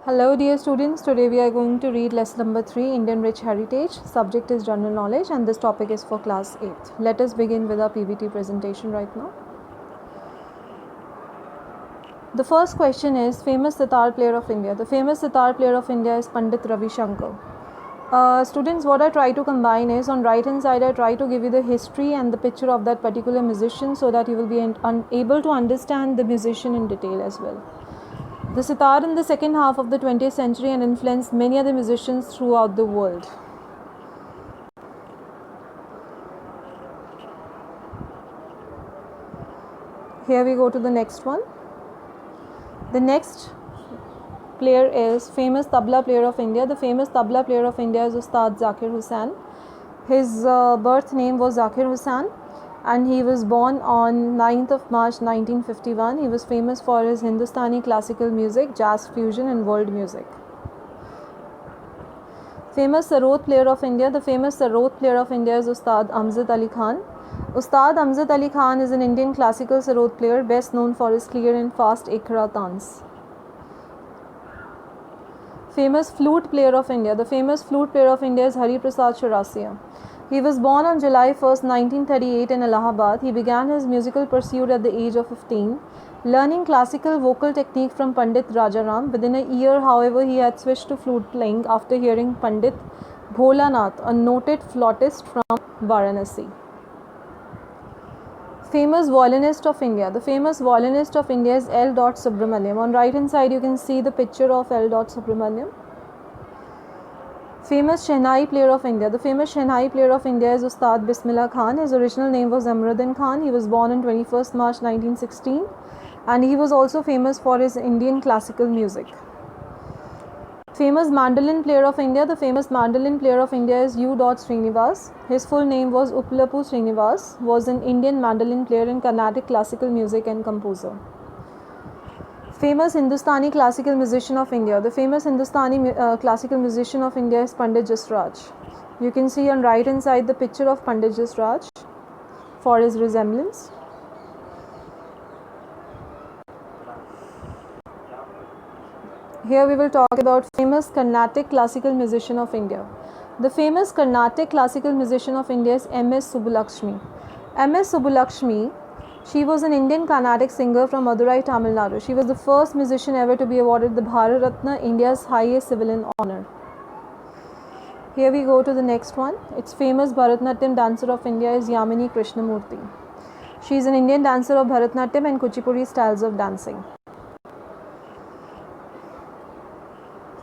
Hello dear students, today we are going to read lesson number 3, Indian Rich Heritage. Subject is general knowledge and this topic is for class 8th. Let us begin with our PBT presentation right now. The first question is famous sitar player of India. The famous sitar player of India is Pandit Ravi Shankar. Students, what I try to combine is on right hand side I try to give you the history and the picture of that particular musician so that you will be able to understand the musician in detail as well. The sitar in the second half of the 20th century and influenced many other musicians throughout the world. Here we go to the next one. The next player is famous tabla player of India. The famous tabla player of India is Ustad Zakir Hussain. His birth name was Zakir Hussain and he was born on 9th of March 1951. He was famous for his Hindustani classical music, jazz fusion and world music. Famous sarod player of India. The famous sarod player of India is Ustad Amjad Ali Khan. Ustad Amjad Ali Khan is an Indian classical sarod player best known for his clear and fast Iqra tans. Famous flute player of India. The famous flute player of India is Hari Prasad Chaurasia. He was born on July 1st, 1938 in Allahabad. He began his musical pursuit at the age of 15, learning classical vocal technique from Pandit Rajaram. Within a year, however, he had switched to flute playing after hearing Pandit Bholanath, a noted flautist from Varanasi. Famous violinist of India. The famous violinist of India is L. Subramaniam. On right hand side, you can see the picture of L. Subramaniam. Famous Shehnai player of India. The famous Shehnai player of India is Ustad Bismillah Khan. His original name was Amruddin Khan. He was born on 21st March 1916 and he was also famous for his Indian classical music. Famous mandolin player of India. The famous mandolin player of India is U. Srinivas. His full name was Uppalpu Srinivas. Was an Indian mandolin player in Carnatic classical music and composer. Famous Hindustani classical musician of India. The famous Hindustani classical musician of India is Pandit Jasraj. You can see on right hand side the picture of Pandit Jasraj for his resemblance. Here we will talk about famous Carnatic classical musician of India. The famous Carnatic classical musician of India is M.S. Subbulakshmi. M.S. Subbulakshmi, she was an Indian Carnatic singer from Madurai, Tamil Nadu. She was the first musician ever to be awarded the Bharat Ratna, India's highest civilian honor. Here we go to the next one. Its famous Bharatanatyam dancer of India is Yamini Krishnamurthy. She is an Indian dancer of Bharatanatyam and Kuchipudi styles of dancing.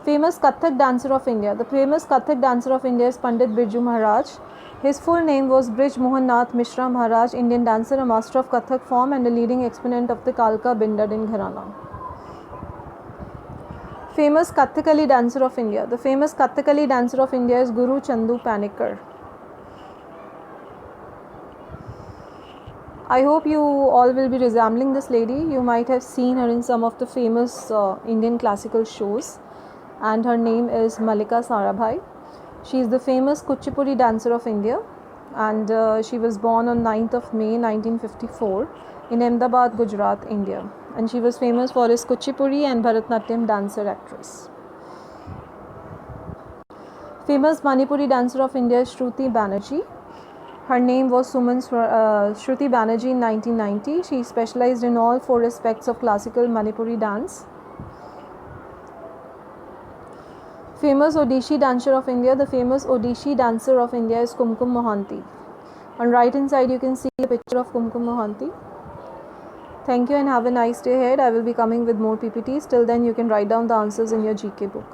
Famous Kathak dancer of India. The famous Kathak dancer of India is Pandit Birju Maharaj. His full name was Brij Mohan Nath Mishra Maharaj, Indian dancer, a master of Kathak form and a leading exponent of the Kalka Bindadin Gharana. Famous Kathakali dancer of India. The famous Kathakali dancer of India is Guru Chandu Panikkar. I hope you all will be resembling this lady. You might have seen her in some of the famous Indian classical shows and her name is Malika Sarabhai. She is the famous Kuchipudi dancer of India and she was born on 9th of May 1954 in Ahmedabad, Gujarat, India. And she was famous for his Kuchipudi and Bharatanatyam dancer actress. Famous Manipuri dancer of India is Shruti Banerjee. Her name was Suman Shruti Banerjee in 1990. She specialized in all 4 aspects of classical Manipuri dance. Famous Odishi dancer of India. The famous Odishi dancer of India is Kumkum Mohanty. On right hand side you can see a picture of Kumkum Mohanty. Thank you and have a nice day ahead. I will be coming with more PPTs. Till then you can write down the answers in your GK book.